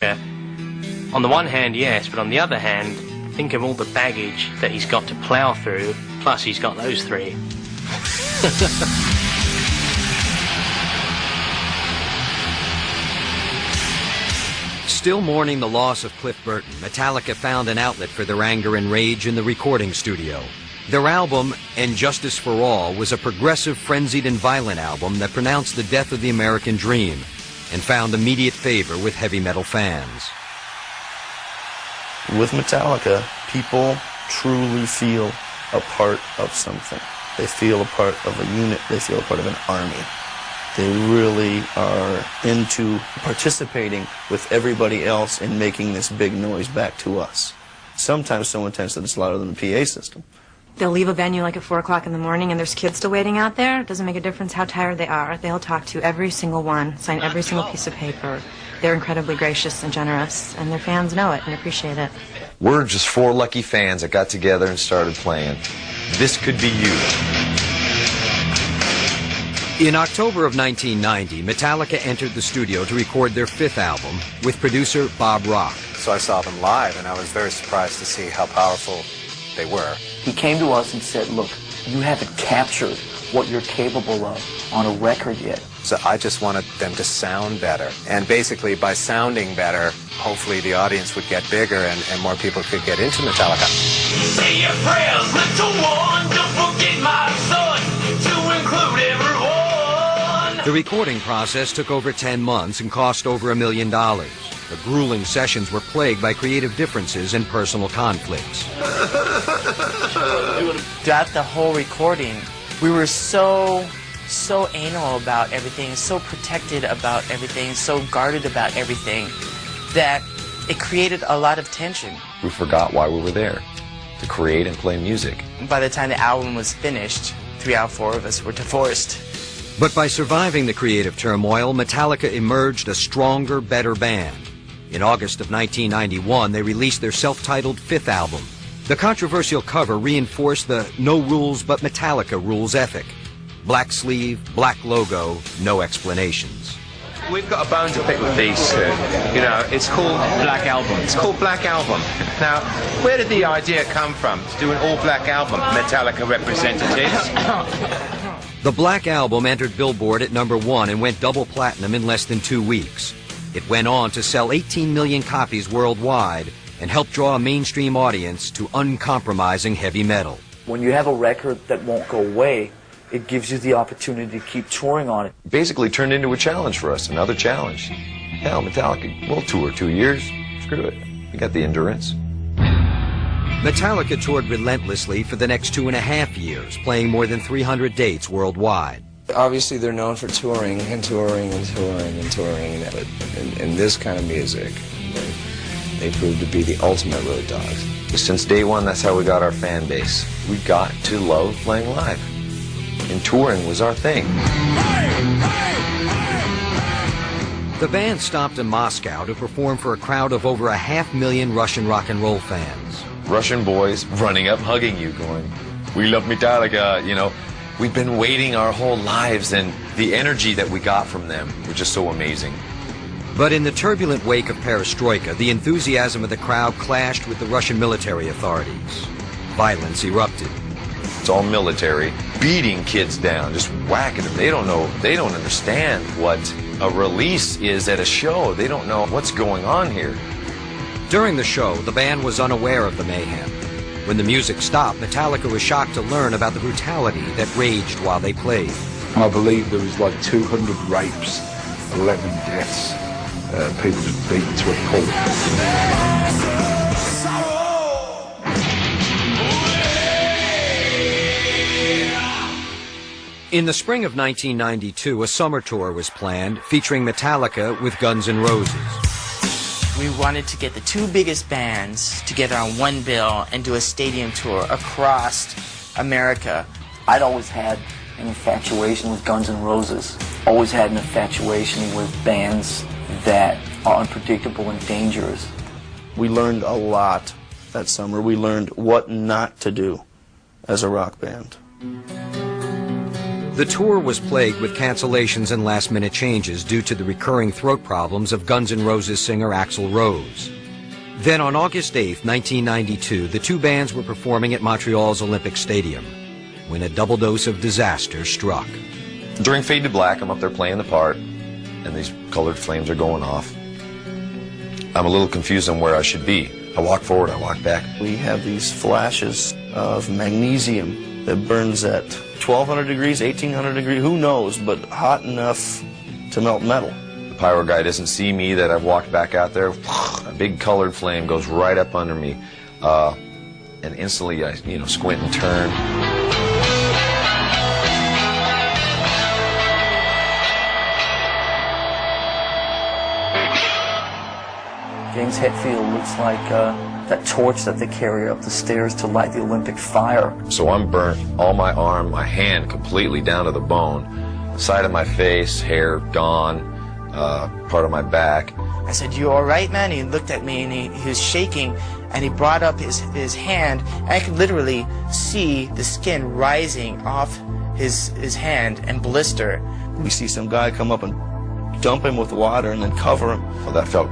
Yeah. On the one hand, yes, but on the other hand, think of all the baggage that he's got to plough through, plus he's got those three. Still mourning the loss of Cliff Burton, Metallica found an outlet for their anger and rage in the recording studio. Their album, And Justice for All, was a progressive, frenzied, and violent album that pronounced the death of the American dream and found immediate favor with heavy metal fans. With Metallica, people truly feel a part of something. They feel a part of a unit. They feel a part of an army. They really are into participating with everybody else in making this big noise back to us. Sometimes so intense that it's louder than the PA system. They'll leave a venue like at 4 o'clock in the morning and there's kids still waiting out there. It doesn't make a difference how tired they are. They'll talk to every single one, sign every single piece of paper. They're incredibly gracious and generous, and their fans know it and appreciate it. We're just 4 lucky fans that got together and started playing. This could be you. In October of 1990, Metallica entered the studio to record their 5th album with producer Bob Rock. So I saw them live, and I was very surprised to see how powerful they were. He came to us and said, look, you haven't captured what you're capable of on a record yet. So I just wanted them to sound better. And basically, by sounding better, hopefully the audience would get bigger and more people could get into Metallica. Say your prayers, little one, don't forget my son, to include everyone. The recording process took over 10 months and cost over $1 million. The grueling sessions were plagued by creative differences and personal conflicts. Throughout the whole recording, we were so anal about everything, so protected about everything, so guarded about everything, that it created a lot of tension. We forgot why we were there, to create and play music. By the time the album was finished, 3 out of 4 of us were divorced. But by surviving the creative turmoil, Metallica emerged a stronger, better band. In August of 1991, they released their self-titled 5th album. The controversial cover reinforced the no rules but Metallica rules ethic. Black sleeve, black logo, no explanations. We've got a bone to pick with these two. You know, it's called Black Album. It's called Black Album. Now, where did the idea come from to do an all-black album, Metallica representatives? The Black Album entered Billboard at #1 and went double platinum in less than 2 weeks. It went on to sell 18 million copies worldwide and helped draw a mainstream audience to uncompromising heavy metal. When you have a record that won't go away, it gives you the opportunity to keep touring on it. Basically turned into a challenge for us, another challenge. Hell, Metallica, we'll tour 2 years. Screw it. We got the endurance. Metallica toured relentlessly for the next 2.5 years, playing more than 300 dates worldwide. Obviously, they're known for touring and touring and touring and touring, but in this kind of music, they proved to be the ultimate road dogs. Since day one, that's how we got our fan base. We got to love playing live. And touring was our thing. The band stopped in Moscow to perform for a crowd of over 500,000 Russian rock and roll fans. Russian boys running up, hugging you, going, "We love Metallica," you know. We've been waiting our whole lives, and the energy that we got from them was just so amazing. But in the turbulent wake of perestroika, the enthusiasm of the crowd clashed with the Russian military authorities. Violence erupted. It's all military, beating kids down, just whacking them. They don't know, they don't understand what a release is at a show. They don't know what's going on here. During the show, the band was unaware of the mayhem. When the music stopped, Metallica was shocked to learn about the brutality that raged while they played. I believe there was like 200 rapes, 11 deaths, people just beaten to a pulp. In the spring of 1992, a summer tour was planned featuring Metallica with Guns N' Roses. We wanted to get the 2 biggest bands together on one bill and do a stadium tour across America. I'd always had an infatuation with Guns N' Roses. Always had an infatuation with bands that are unpredictable and dangerous. We learned a lot that summer. We learned what not to do as a rock band. The tour was plagued with cancellations and last-minute changes due to the recurring throat problems of Guns N' Roses singer Axl Rose. Then on August 8, 1992, the two bands were performing at Montreal's Olympic Stadium when a double dose of disaster struck. During Fade to Black, I'm up there playing the part, and these colored flames are going off. I'm a little confused on where I should be. I walk forward, I walk back. We have these flashes of magnesium that burns at 1,200 degrees, 1,800 degrees, who knows, but hot enough to melt metal. The pyro guy doesn't see me that I've walked back out there. A big colored flame goes right up under me, and instantly I, squint and turn. James Hetfield looks like that torch that they carry up the stairs to light the Olympic fire. So I'm burnt, all my arm, my hand completely down to the bone. Side of my face, hair gone, part of my back. I said, "You all right, man?" He looked at me and he was shaking, and he brought up his hand, and I could literally see the skin rising off his hand and blister. We see some guy come up and dump him with water and then cover him. Well, that felt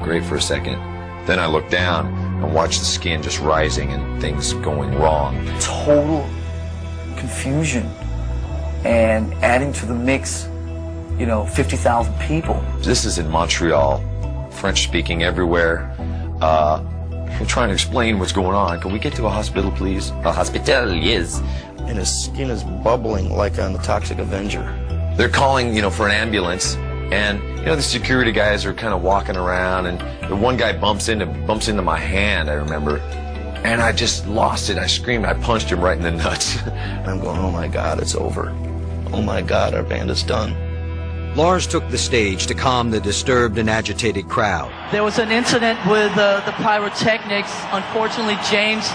great for a second. Then I looked down and watched the skin just rising and things going wrong. Total confusion, and adding to the mix, 50,000 people. This is in Montreal, French speaking everywhere. I'm trying to explain what's going on. Can we get to a hospital, please? A hospital, yes. And his skin is bubbling like on the Toxic Avenger. They're calling, for an ambulance. And, the security guys are kind of walking around, and the one guy bumps into my hand, I remember. And I just lost it. I screamed. I punched him right in the nuts. I'm going, oh my God, it's over. Oh my God, our band is done. Lars took the stage to calm the disturbed and agitated crowd. There was an incident with the pyrotechnics. Unfortunately, James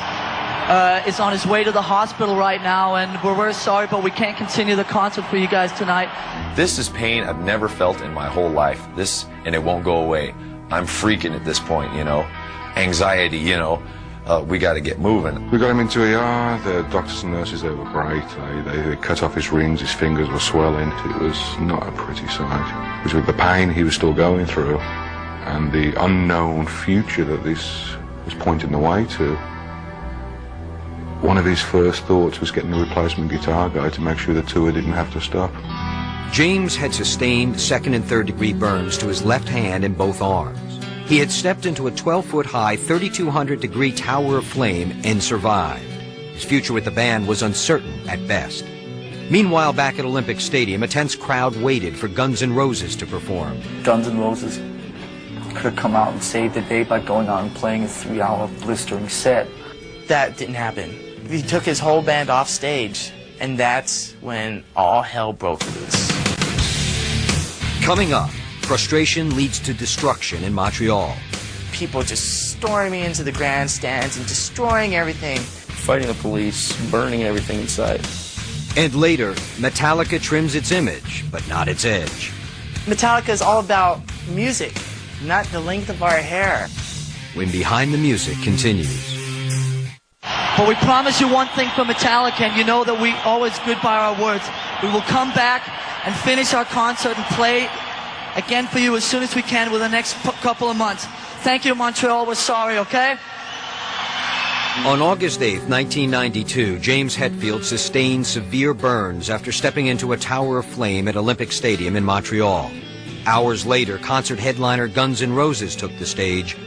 is on his way to the hospital right now, and we're very sorry, but we can't continue the concert for you guys tonight. This is pain I've never felt in my whole life. And it won't go away. I'm freaking at this point, Anxiety, we got to get moving. We got him into ER. The doctors and nurses, they were great. They cut off his rings, his fingers were swelling. It was not a pretty sight. It was with the pain he was still going through and the unknown future that this was pointing the way to. One of his first thoughts was getting a replacement guitar guy to make sure the tour didn't have to stop. James had sustained second and third degree burns to his left hand and both arms. He had stepped into a 12-foot-high, 3,200-degree tower of flame and survived. His future with the band was uncertain at best. Meanwhile, back at Olympic Stadium, a tense crowd waited for Guns N' Roses to perform. Guns N' Roses could have come out and saved the day by going on and playing a 3-hour blistering set. That didn't happen. He took his whole band off stage, and that's when all hell broke loose. Coming up, frustration leads to destruction in Montreal. People just storming into the grandstands and destroying everything. Fighting the police, burning everything inside. And later, Metallica trims its image, but not its edge. Metallica is all about music, not the length of our hair. When Behind the Music continues. But we promise you one thing from Metallica, and you know that we always good by our words. We will come back and finish our concert and play again for you as soon as we can within the next couple of months. Thank you, Montreal. We're sorry, okay? On August 8, 1992, James Hetfield sustained severe burns after stepping into a tower of flame at Olympic Stadium in Montreal. Hours later, concert headliner Guns N' Roses took the stage